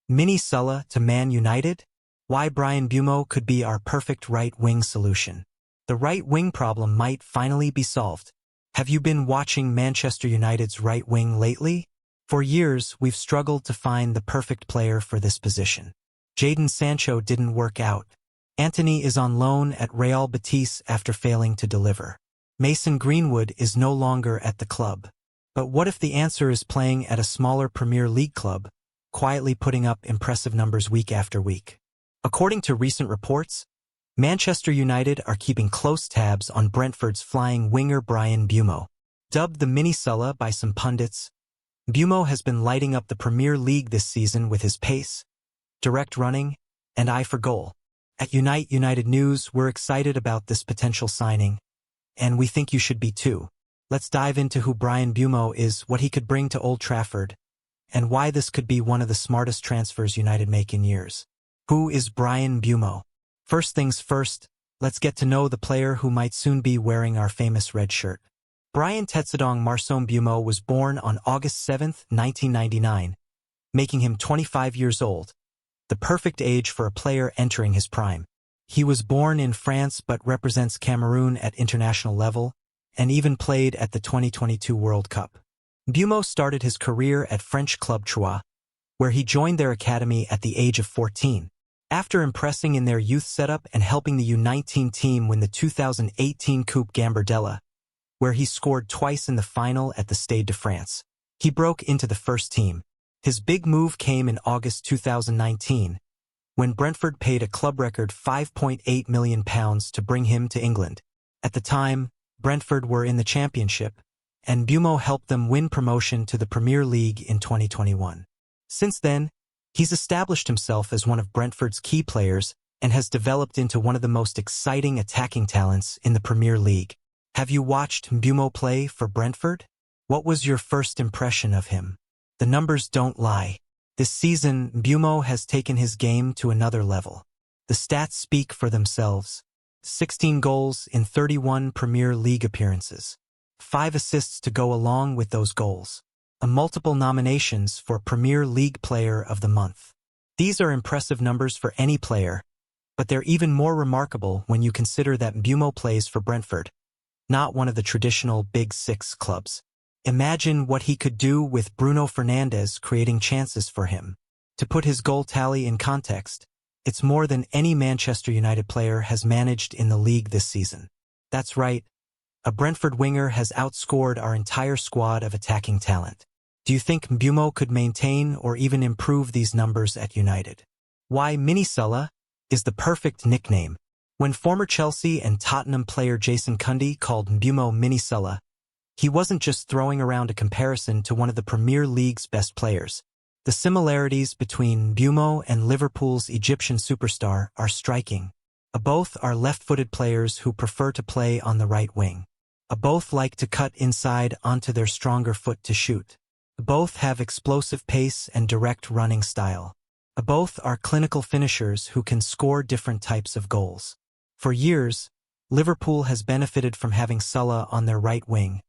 Mini Salah to Man United? Why Bryan Mbeumo could be our perfect right-wing solution. The right-wing problem might finally be solved. Have you been watching Manchester United's right wing lately? For years, we've struggled to find the perfect player for this position. Jadon Sancho didn't work out. Antony is on loan at Real Betis after failing to deliver. Mason Greenwood is no longer at the club. But what if the answer is playing at a smaller Premier League club, quietly putting up impressive numbers week after week? According to recent reports, Manchester United are keeping close tabs on Brentford's flying winger Bryan Mbeumo. Dubbed the mini Salah by some pundits, Mbeumo has been lighting up the Premier League this season with his pace, direct running, and eye for goal. At United News, we're excited about this potential signing, and we think you should be too. Let's dive into who Bryan Mbeumo is, what he could bring to Old Trafford, and why this could be one of the smartest transfers United make in years. Who is Bryan Mbeumo? First things first, let's get to know the player who might soon be wearing our famous red shirt. Bryan Tetsuedong Marson Mbeumo was born on August 7, 1999, making him 25 years old, the perfect age for a player entering his prime. He was born in France but represents Cameroon at international level, and even played at the 2022 World Cup. Mbeumo started his career at French club Troyes, where he joined their academy at the age of 14. After impressing in their youth setup and helping the U19 team win the 2018 Coupe Gambardella, where he scored twice in the final at the Stade de France, he broke into the first team. His big move came in August 2019, when Brentford paid a club record £5.8 million to bring him to England. At the time, Brentford were in the Championship, and Mbeumo helped them win promotion to the Premier League in 2021. Since then, he's established himself as one of Brentford's key players and has developed into one of the most exciting attacking talents in the Premier League. Have you watched Mbeumo play for Brentford? What was your first impression of him? The numbers don't lie. This season, Mbeumo has taken his game to another level. The stats speak for themselves. 16 goals in 31 Premier League appearances. 5 assists to go along with those goals. Multiple nominations for Premier League Player of the Month. These are impressive numbers for any player, but they're even more remarkable when you consider that Mbeumo plays for Brentford, not one of the traditional Big Six clubs. Imagine what he could do with Bruno Fernandes creating chances for him. To put his goal tally in context, it's more than any Manchester United player has managed in the league this season. That's right, a Brentford winger has outscored our entire squad of attacking talent. Do you think Mbeumo could maintain or even improve these numbers at United? Why Mini Salah is the perfect nickname. When former Chelsea and Tottenham player Jason Cundy called Mbeumo Mini Salah, he wasn't just throwing around a comparison to one of the Premier League's best players. The similarities between Mbeumo and Liverpool's Egyptian superstar are striking. Both are left-footed players who prefer to play on the right wing. Both like to cut inside onto their stronger foot to shoot. Both have explosive pace and direct running style. Both are clinical finishers who can score different types of goals. For years, Liverpool has benefited from having Salah on their right wing,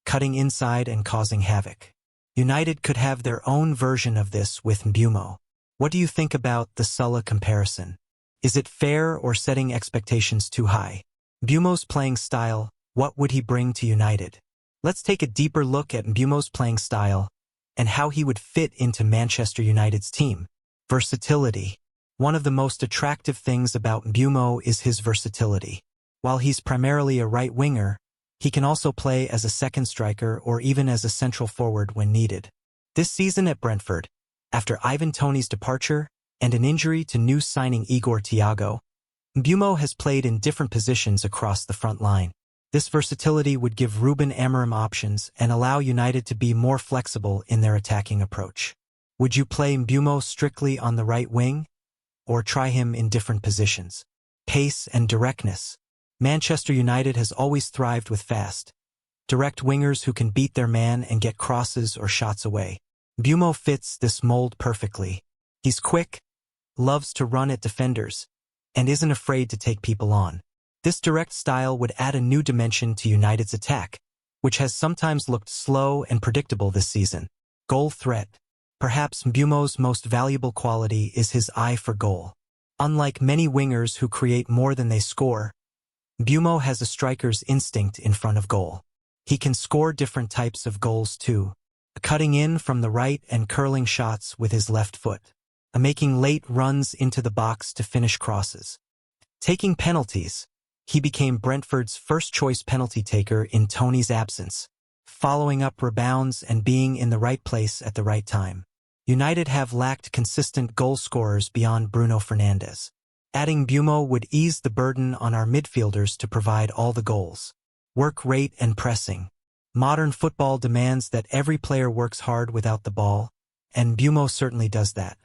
cutting inside and causing havoc. United could have their own version of this with Mbeumo. What do you think about the Salah comparison? Is it fair or setting expectations too high? Mbeumo's playing style, what would he bring to United? Let's take a deeper look at Mbeumo's playing style and how he would fit into Manchester United's team. Versatility. One of the most attractive things about Mbeumo is his versatility. While he's primarily a right winger, he can also play as a second striker or even as a central forward when needed. This season at Brentford, after Ivan Toney's departure and an injury to new signing Igor Thiago, Mbeumo has played in different positions across the front line. This versatility would give Ruben Amorim options and allow United to be more flexible in their attacking approach. Would you play Mbeumo strictly on the right wing, or try him in different positions? Pace and directness. Manchester United has always thrived with fast, direct wingers who can beat their man and get crosses or shots away. Mbeumo fits this mold perfectly. He's quick, loves to run at defenders, and isn't afraid to take people on. This direct style would add a new dimension to United's attack, which has sometimes looked slow and predictable this season. Goal threat. Perhaps Mbeumo's most valuable quality is his eye for goal. Unlike many wingers who create more than they score, Mbeumo has a striker's instinct in front of goal. He can score different types of goals too, cutting in from the right and curling shots with his left foot, making late runs into the box to finish crosses. Taking penalties, he became Brentford's first-choice penalty taker in Tony's absence, following up rebounds and being in the right place at the right time. United have lacked consistent goal scorers beyond Bruno Fernandes. Adding Mbeumo would ease the burden on our midfielders to provide all the goals. Work rate and pressing. Modern football demands that every player works hard without the ball, and Mbeumo certainly does that.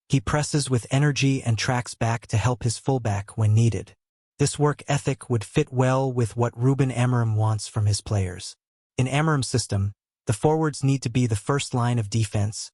He presses with energy and tracks back to help his fullback when needed. This work ethic would fit well with what Ruben Amorim wants from his players. In Amorim's system, the forwards need to be the first line of defense,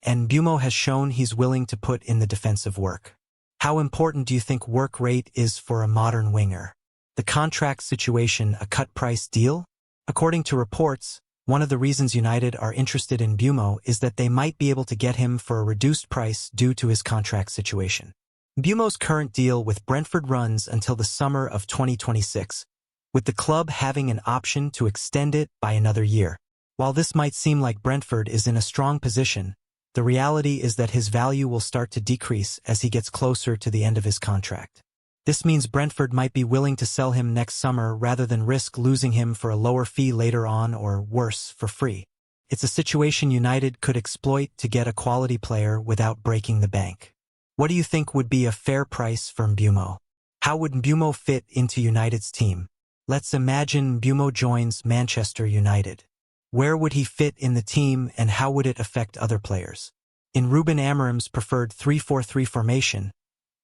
and Mbeumo has shown he's willing to put in the defensive work. How important do you think work rate is for a modern winger? The contract situation a cut-price deal? According to reports, one of the reasons United are interested in Mbeumo is that they might be able to get him for a reduced price due to his contract situation. Mbeumo's current deal with Brentford runs until the summer of 2026, with the club having an option to extend it by another year. While this might seem like Brentford is in a strong position, the reality is that his value will start to decrease as he gets closer to the end of his contract. This means Brentford might be willing to sell him next summer rather than risk losing him for a lower fee later on or, worse, for free. It's a situation United could exploit to get a quality player without breaking the bank. What do you think would be a fair price for Mbeumo? How would Mbeumo fit into United's team? Let's imagine Mbeumo joins Manchester United. Where would he fit in the team and how would it affect other players? In Ruben Amorim's preferred 3-4-3 formation,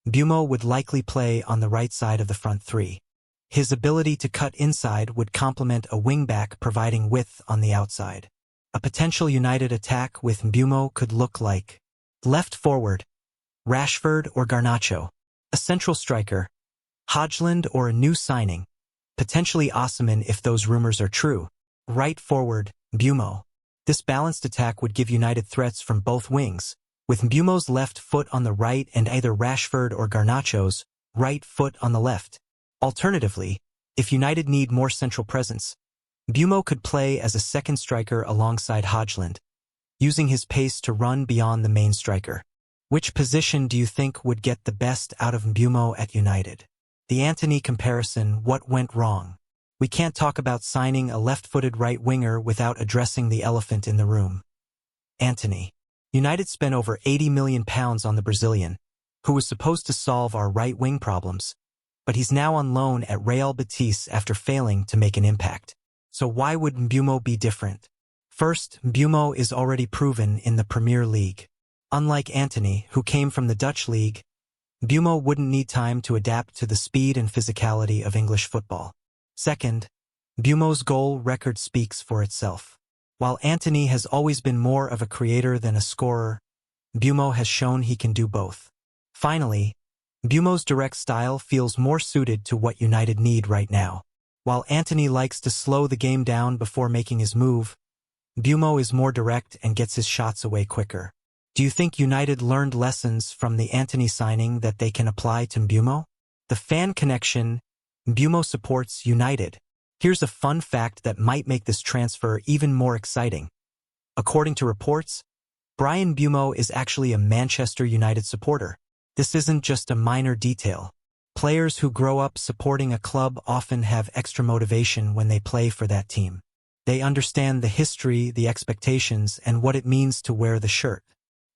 Mbeumo would likely play on the right side of the front three. His ability to cut inside would complement a wingback providing width on the outside. A potential United attack with Mbeumo could look like left forward, Rashford or Garnacho, a central striker, Højlund or a new signing, potentially Osimhen if those rumors are true, right forward, Mbeumo. This balanced attack would give United threats from both wings, with Mbeumo's left foot on the right and either Rashford or Garnacho's right foot on the left. Alternatively, if United need more central presence, Mbeumo could play as a second striker alongside Højlund, using his pace to run beyond the main striker. Which position do you think would get the best out of Mbeumo at United? The Antony comparison, what went wrong? We can't talk about signing a left-footed right winger without addressing the elephant in the room. Antony. United spent over £80 million on the Brazilian, who was supposed to solve our right-wing problems, but he's now on loan at Real Betis after failing to make an impact. So why would Mbeumo be different? First, Mbeumo is already proven in the Premier League. Unlike Antony, who came from the Dutch league, Mbeumo wouldn't need time to adapt to the speed and physicality of English football. Second, Mbeumo's goal record speaks for itself. While Antony has always been more of a creator than a scorer, Mbeumo has shown he can do both. Finally, Mbeumo's direct style feels more suited to what United need right now. While Antony likes to slow the game down before making his move, Mbeumo is more direct and gets his shots away quicker. Do you think United learned lessons from the Antony signing that they can apply to Mbeumo? The fan connection. Mbeumo supports United. Here's a fun fact that might make this transfer even more exciting. According to reports, Bryan Mbeumo is actually a Manchester United supporter. This isn't just a minor detail. Players who grow up supporting a club often have extra motivation when they play for that team. They understand the history, the expectations, and what it means to wear the shirt.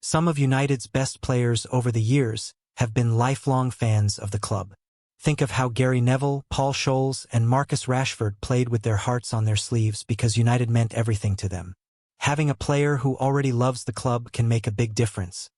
Some of United's best players over the years have been lifelong fans of the club. Think of how Gary Neville, Paul Scholes, and Marcus Rashford played with their hearts on their sleeves because United meant everything to them. Having a player who already loves the club can make a big difference,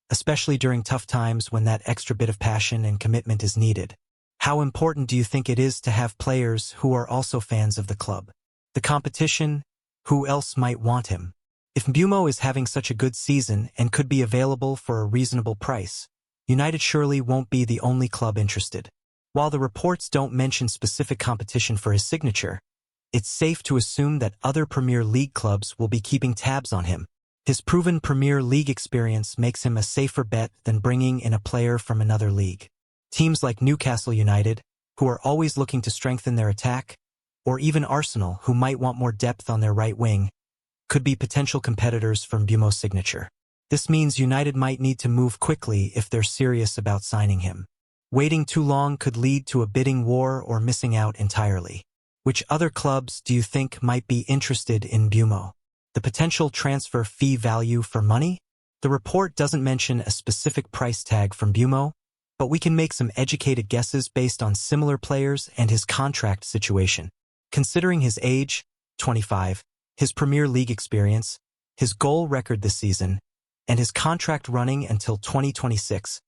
especially during tough times when that extra bit of passion and commitment is needed. How important do you think it is to have players who are also fans of the club? The competition, who else might want him? If Mbeumo is having such a good season and could be available for a reasonable price, United surely won't be the only club interested. While the reports don't mention specific competition for his signature, it's safe to assume that other Premier League clubs will be keeping tabs on him. His proven Premier League experience makes him a safer bet than bringing in a player from another league. Teams like Newcastle United, who are always looking to strengthen their attack, or even Arsenal, who might want more depth on their right wing, could be potential competitors from Mbeumo's signature. This means United might need to move quickly if they're serious about signing him. Waiting too long could lead to a bidding war or missing out entirely. Which other clubs do you think might be interested in Mbeumo? The potential transfer fee value for money? The report doesn't mention a specific price tag from Mbeumo, but we can make some educated guesses based on similar players and his contract situation. Considering his age, 25, his Premier League experience, his goal record this season, and his contract running until 2026,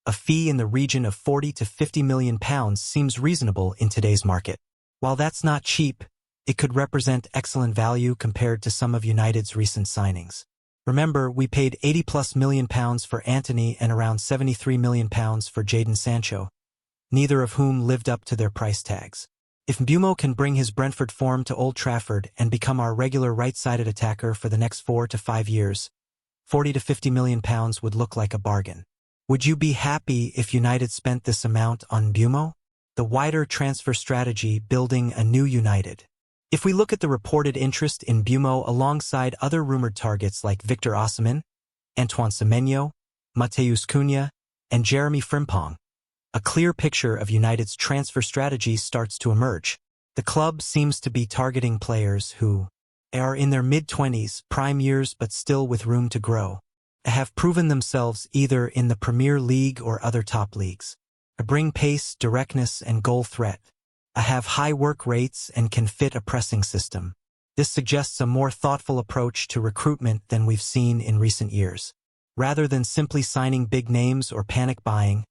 a fee in the region of £40 to £50 million seems reasonable in today's market. While that's not cheap, it could represent excellent value compared to some of United's recent signings. Remember, we paid £80+ million for Antony and around £73 million for Jadon Sancho, neither of whom lived up to their price tags. If Mbeumo can bring his Brentford form to Old Trafford and become our regular right-sided attacker for the next 4 to 5 years, £40 to £50 million would look like a bargain. Would you be happy if United spent this amount on Mbeumo? The wider transfer strategy building a new United. If we look at the reported interest in Mbeumo alongside other rumored targets like Victor Osimhen, Antoine Semenyo, Matheus Cunha, and Jeremy Frimpong, a clear picture of United's transfer strategy starts to emerge. The club seems to be targeting players who are in their mid-20s, prime years but still with room to grow, have proven themselves either in the Premier League or other top leagues, bring pace, directness, and goal threat, have high work rates and can fit a pressing system. This suggests a more thoughtful approach to recruitment than we've seen in recent years. Rather than simply signing big names or panic buying,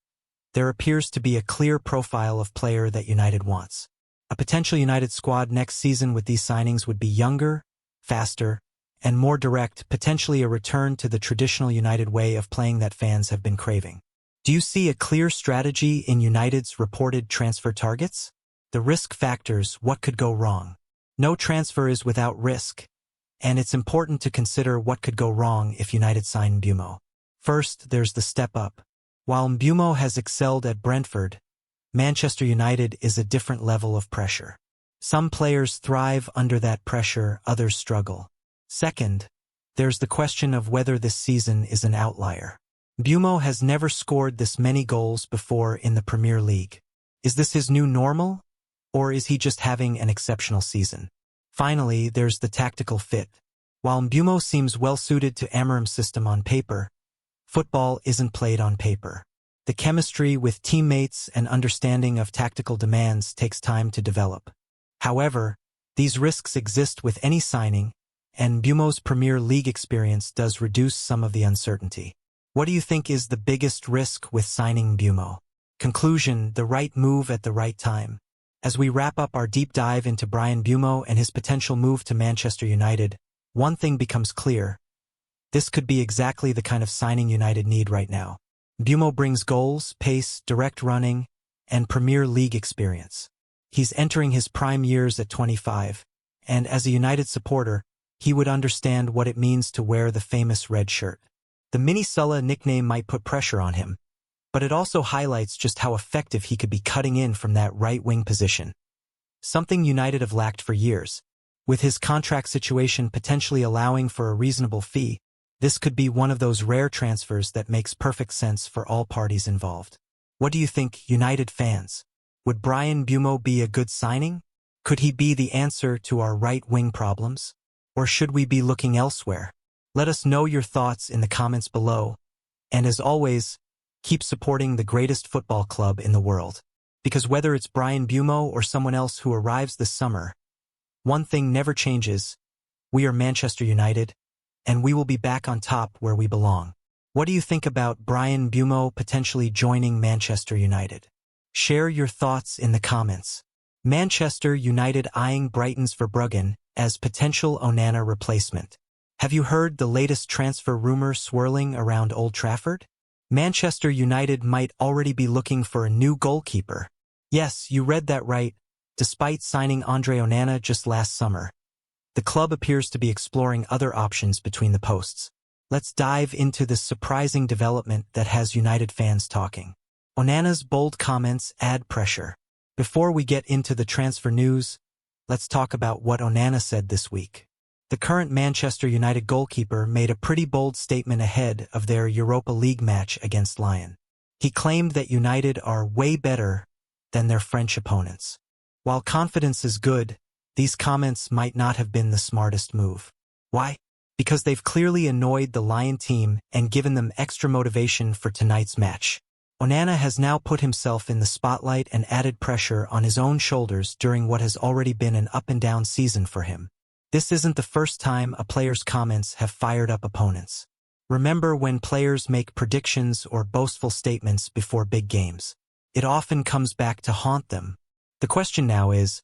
there appears to be a clear profile of player that United wants. A potential United squad next season with these signings would be younger, faster, and more direct, potentially a return to the traditional United way of playing that fans have been craving. Do you see a clear strategy in United's reported transfer targets? The risk factors, what could go wrong? No transfer is without risk, and it's important to consider what could go wrong if United sign Mbeumo. First, there's the step up. While Mbeumo has excelled at Brentford, Manchester United is a different level of pressure. Some players thrive under that pressure, others struggle. Second, there's the question of whether this season is an outlier. Mbeumo has never scored this many goals before in the Premier League. Is this his new normal, or is he just having an exceptional season? Finally, there's the tactical fit. While Mbeumo seems well-suited to Amorim's system on paper, football isn't played on paper. The chemistry with teammates and understanding of tactical demands takes time to develop. However, these risks exist with any signing, and Mbeumo's Premier League experience does reduce some of the uncertainty. What do you think is the biggest risk with signing Mbeumo? Conclusion: the right move at the right time. As we wrap up our deep dive into Bryan Mbeumo and his potential move to Manchester United, one thing becomes clear. This could be exactly the kind of signing United need right now. Mbeumo brings goals, pace, direct running, and Premier League experience. He's entering his prime years at 25, and as a United supporter, he would understand what it means to wear the famous red shirt. The Mini Salah nickname might put pressure on him, but it also highlights just how effective he could be cutting in from that right-wing position, something United have lacked for years. With his contract situation potentially allowing for a reasonable fee, this could be one of those rare transfers that makes perfect sense for all parties involved. What do you think, United fans? Would Bryan Mbeumo be a good signing? Could he be the answer to our right-wing problems? Or should we be looking elsewhere? Let us know your thoughts in the comments below, and as always, keep supporting the greatest football club in the world. Because whether it's Bryan Mbeumo or someone else who arrives this summer, one thing never changes: we are Manchester United, and we will be back on top where we belong. What do you think about Bryan Mbeumo potentially joining Manchester United? Share your thoughts in the comments. Manchester United eyeing Brighton's Verbruggen as potential Onana replacement. Have you heard the latest transfer rumor swirling around Old Trafford? Manchester United might already be looking for a new goalkeeper. Yes, you read that right. Despite signing Andre Onana just last summer, the club appears to be exploring other options between the posts. Let's dive into this surprising development that has United fans talking. Onana's bold comments add pressure. Before we get into the transfer news, let's talk about what Onana said this week. The current Manchester United goalkeeper made a pretty bold statement ahead of their Europa League match against Lyon. He claimed that United are way better than their French opponents. While confidence is good, these comments might not have been the smartest move. Why? Because they've clearly annoyed the Lyon team and given them extra motivation for tonight's match. Onana has now put himself in the spotlight and added pressure on his own shoulders during what has already been an up-and-down season for him. This isn't the first time a player's comments have fired up opponents. Remember when players make predictions or boastful statements before big games? It often comes back to haunt them. The question now is,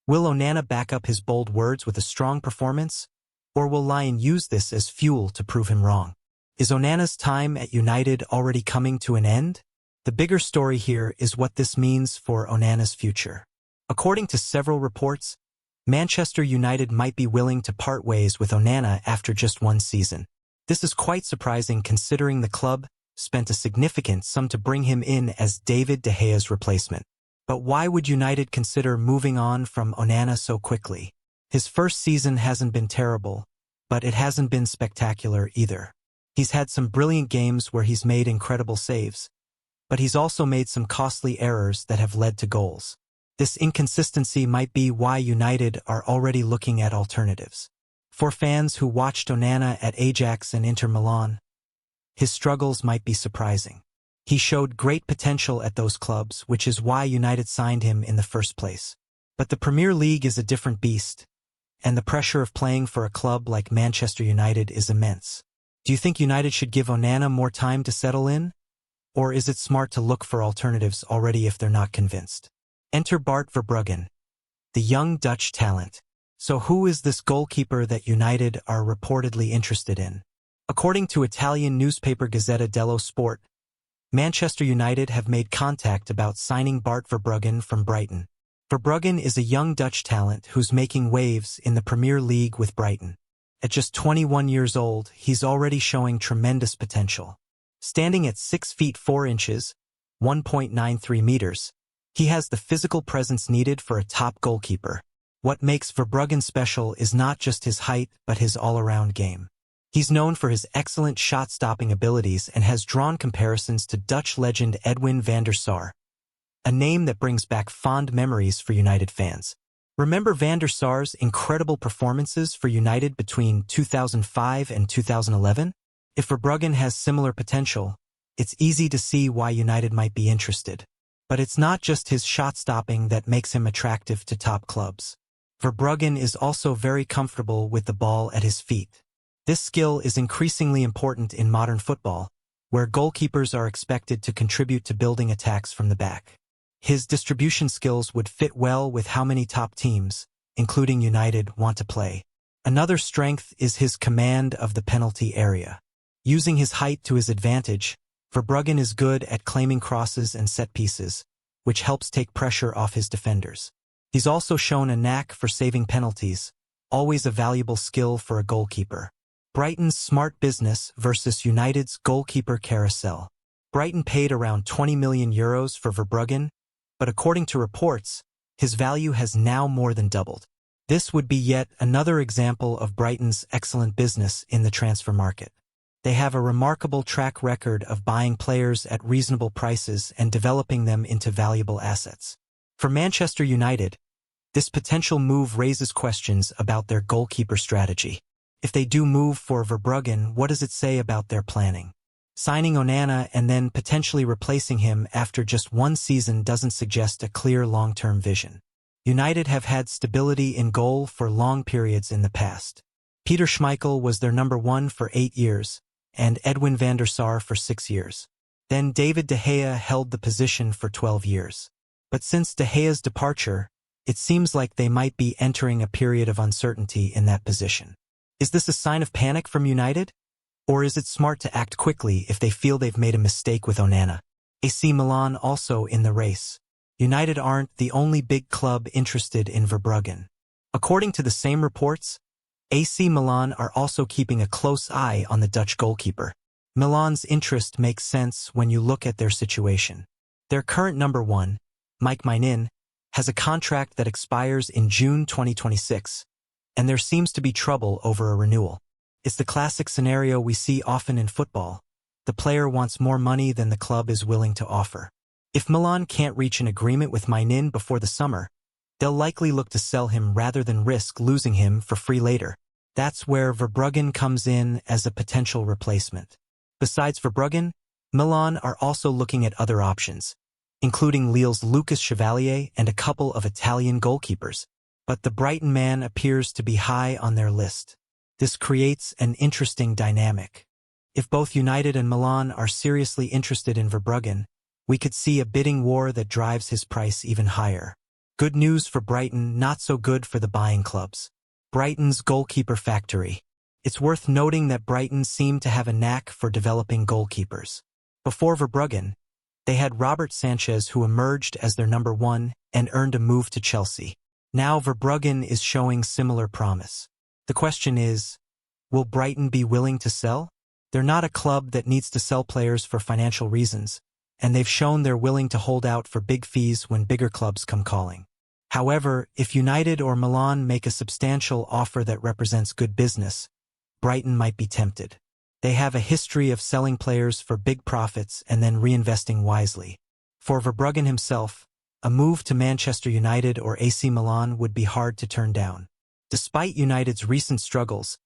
will Onana back up his bold words with a strong performance, or will Lyon use this as fuel to prove him wrong? Is Onana's time at United already coming to an end? The bigger story here is what this means for Onana's future. According to several reports, Manchester United might be willing to part ways with Onana after just one season. This is quite surprising considering the club spent a significant sum to bring him in as David De Gea's replacement. But why would United consider moving on from Onana so quickly? His first season hasn't been terrible, but it hasn't been spectacular either. He's had some brilliant games where he's made incredible saves, but he's also made some costly errors that have led to goals. This inconsistency might be why United are already looking at alternatives. For fans who watched Onana at Ajax and Inter Milan, his struggles might be surprising. He showed great potential at those clubs, which is why United signed him in the first place. But the Premier League is a different beast, and the pressure of playing for a club like Manchester United is immense. Do you think United should give Onana more time to settle in? Or is it smart to look for alternatives already if they're not convinced? Enter Bart Verbruggen, the young Dutch talent. So who is this goalkeeper that United are reportedly interested in? According to Italian newspaper Gazzetta dello Sport, Manchester United have made contact about signing Bart Verbruggen from Brighton. Verbruggen is a young Dutch talent who's making waves in the Premier League with Brighton. At just 21 years old, he's already showing tremendous potential. Standing at 6 feet 4 inches, 1.93 meters, he has the physical presence needed for a top goalkeeper. What makes Verbruggen special is not just his height but his all-around game. He's known for his excellent shot-stopping abilities and has drawn comparisons to Dutch legend Edwin van der Sar, a name that brings back fond memories for United fans. Remember van der Sar's incredible performances for United between 2005 and 2011? If Verbruggen has similar potential, it's easy to see why United might be interested. But it's not just his shot-stopping that makes him attractive to top clubs. Verbruggen is also very comfortable with the ball at his feet. This skill is increasingly important in modern football, where goalkeepers are expected to contribute to building attacks from the back. His distribution skills would fit well with how many top teams, including United, want to play. Another strength is his command of the penalty area. Using his height to his advantage, Verbruggen is good at claiming crosses and set pieces, which helps take pressure off his defenders. He's also shown a knack for saving penalties, always a valuable skill for a goalkeeper. Brighton's smart business versus United's goalkeeper carousel. Brighton paid around €20 million for Verbruggen, but according to reports, his value has now more than doubled. This would be yet another example of Brighton's excellent business in the transfer market. They have a remarkable track record of buying players at reasonable prices and developing them into valuable assets. For Manchester United, this potential move raises questions about their goalkeeper strategy. If they do move for Verbruggen, what does it say about their planning? Signing Onana and then potentially replacing him after just one season doesn't suggest a clear long-term vision. United have had stability in goal for long periods in the past. Peter Schmeichel was their number one for 8 years, and Edwin van der Sar for 6 years. Then David De Gea held the position for 12 years. But since De Gea's departure, it seems like they might be entering a period of uncertainty in that position. Is this a sign of panic from United? Or is it smart to act quickly if they feel they've made a mistake with Onana? AC Milan also in the race. United aren't the only big club interested in Verbruggen. According to the same reports, AC Milan are also keeping a close eye on the Dutch goalkeeper. Milan's interest makes sense when you look at their situation. Their current number one, Mike Maignan, has a contract that expires in June 2026, and there seems to be trouble over a renewal. It's the classic scenario we see often in football. The player wants more money than the club is willing to offer. If Milan can't reach an agreement with Maignan before the summer, they'll likely look to sell him rather than risk losing him for free later. That's where Verbruggen comes in as a potential replacement. Besides Verbruggen, Milan are also looking at other options, including Lille's Lucas Chevalier and a couple of Italian goalkeepers. But the Brighton man appears to be high on their list. This creates an interesting dynamic. If both United and Milan are seriously interested in Verbruggen, we could see a bidding war that drives his price even higher. Good news for Brighton, not so good for the buying clubs. Brighton's goalkeeper factory. It's worth noting that Brighton seemed to have a knack for developing goalkeepers. Before Verbruggen, they had Robert Sanchez, who emerged as their number one and earned a move to Chelsea. Now Verbruggen is showing similar promise. The question is, will Brighton be willing to sell? They're not a club that needs to sell players for financial reasons, and they've shown they're willing to hold out for big fees when bigger clubs come calling. However, if United or Milan make a substantial offer that represents good business, Brighton might be tempted. They have a history of selling players for big profits and then reinvesting wisely. For Verbruggen himself, a move to Manchester United or AC Milan would be hard to turn down. Despite United's recent struggles,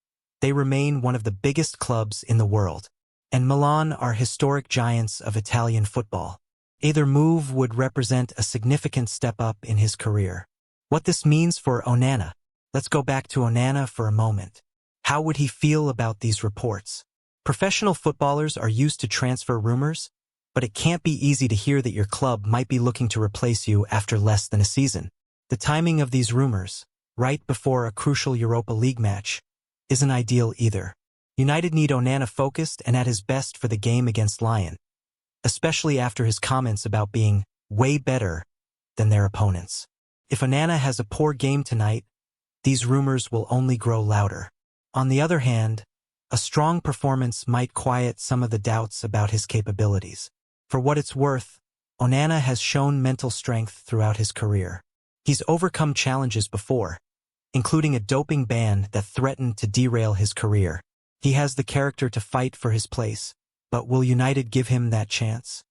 they remain one of the biggest clubs in the world, and Milan are historic giants of Italian football. Either move would represent a significant step up in his career. What this means for Onana. Let's go back to Onana for a moment. How would he feel about these reports? Professional footballers are used to transfer rumors, but it can't be easy to hear that your club might be looking to replace you after less than a season. The timing of these rumors, right before a crucial Europa League match, isn't ideal either. United need Onana focused and at his best for the game against Lyon, especially after his comments about being way better than their opponents. If Onana has a poor game tonight, these rumors will only grow louder. On the other hand, a strong performance might quiet some of the doubts about his capabilities. For what it's worth, Onana has shown mental strength throughout his career. He's overcome challenges before, including a doping ban that threatened to derail his career. He has the character to fight for his place, but will United give him that chance?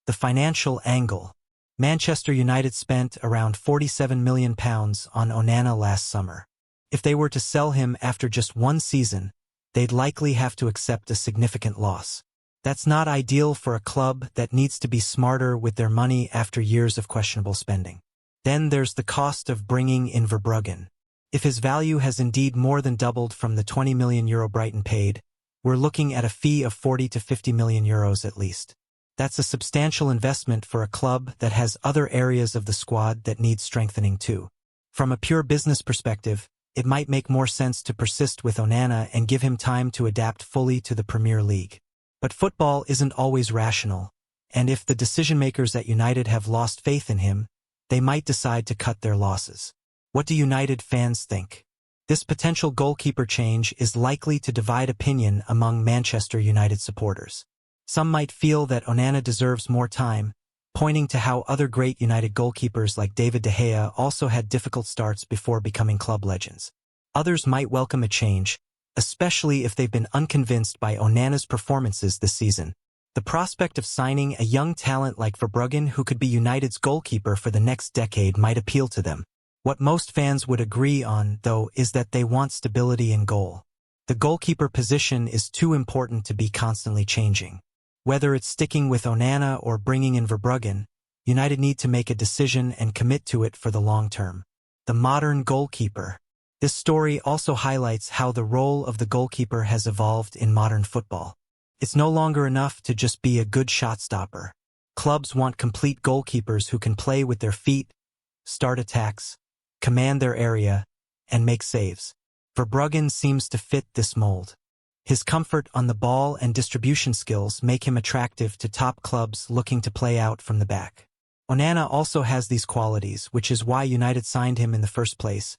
The financial angle. Manchester United spent around £47 million on Onana last summer. If they were to sell him after just one season, they'd likely have to accept a significant loss. That's not ideal for a club that needs to be smarter with their money after years of questionable spending. Then there's the cost of bringing in Verbruggen. If his value has indeed more than doubled from the €20 million Brighton paid, we're looking at a fee of €40 to €50 million at least. That's a substantial investment for a club that has other areas of the squad that need strengthening too. From a pure business perspective, it might make more sense to persist with Onana and give him time to adapt fully to the Premier League. But football isn't always rational, and if the decision-makers at United have lost faith in him, they might decide to cut their losses. What do United fans think? This potential goalkeeper change is likely to divide opinion among Manchester United supporters. Some might feel that Onana deserves more time, pointing to how other great United goalkeepers like David De Gea also had difficult starts before becoming club legends. Others might welcome a change, especially if they've been unconvinced by Onana's performances this season. The prospect of signing a young talent like Verbruggen, who could be United's goalkeeper for the next decade, might appeal to them. What most fans would agree on, though, is that they want stability in goal. The goalkeeper position is too important to be constantly changing. Whether it's sticking with Onana or bringing in Verbruggen, United need to make a decision and commit to it for the long term. The modern goalkeeper. This story also highlights how the role of the goalkeeper has evolved in modern football. It's no longer enough to just be a good shot stopper. Clubs want complete goalkeepers who can play with their feet, start attacks, command their area, and make saves. Verbruggen seems to fit this mold. His comfort on the ball and distribution skills make him attractive to top clubs looking to play out from the back. Onana also has these qualities, which is why United signed him in the first place,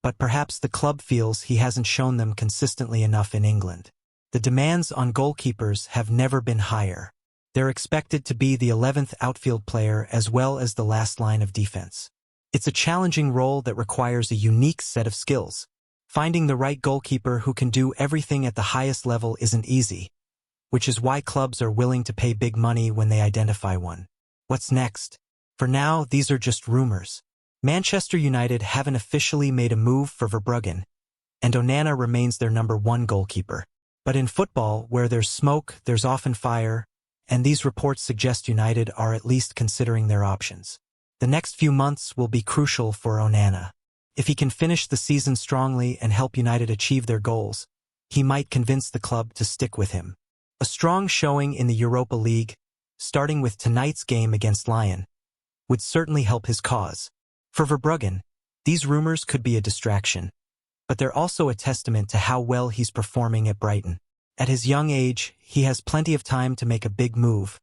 but perhaps the club feels he hasn't shown them consistently enough in England. The demands on goalkeepers have never been higher. They're expected to be the 11th outfield player as well as the last line of defense. It's a challenging role that requires a unique set of skills. Finding the right goalkeeper who can do everything at the highest level isn't easy, which is why clubs are willing to pay big money when they identify one. What's next? For now, these are just rumors. Manchester United haven't officially made a move for Verbruggen, and Onana remains their #1 goalkeeper. But in football, where there's smoke, there's often fire, and these reports suggest United are at least considering their options. The next few months will be crucial for Onana. If he can finish the season strongly and help United achieve their goals, he might convince the club to stick with him. A strong showing in the Europa League, starting with tonight's game against Lyon, would certainly help his cause. For Verbruggen, these rumors could be a distraction, but they're also a testament to how well he's performing at Brighton. At his young age, he has plenty of time to make a big move,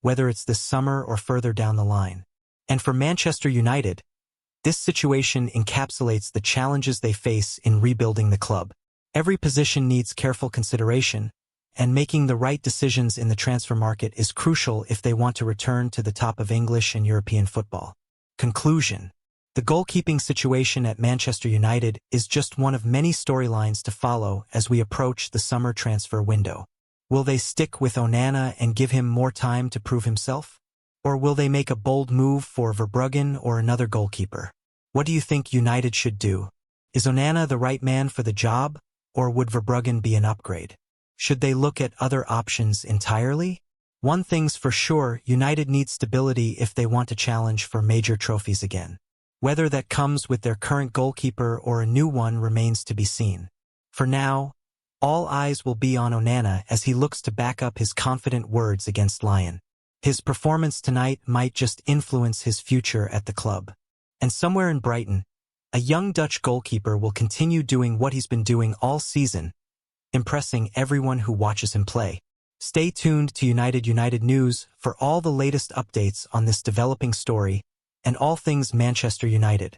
whether it's this summer or further down the line. And for Manchester United, this situation encapsulates the challenges they face in rebuilding the club. Every position needs careful consideration, and making the right decisions in the transfer market is crucial if they want to return to the top of English and European football. Conclusion. The goalkeeping situation at Manchester United is just one of many storylines to follow as we approach the summer transfer window. Will they stick with Onana and give him more time to prove himself? Or will they make a bold move for Verbruggen or another goalkeeper? What do you think United should do? Is Onana the right man for the job, or would Verbruggen be an upgrade? Should they look at other options entirely? One thing's for sure, United need stability if they want to challenge for major trophies again. Whether that comes with their current goalkeeper or a new one remains to be seen. For now, all eyes will be on Onana as he looks to back up his confident words against Lyon. His performance tonight might just influence his future at the club. And somewhere in Brighton, a young Dutch goalkeeper will continue doing what he's been doing all season, impressing everyone who watches him play. Stay tuned to United News for all the latest updates on this developing story and all things Manchester United.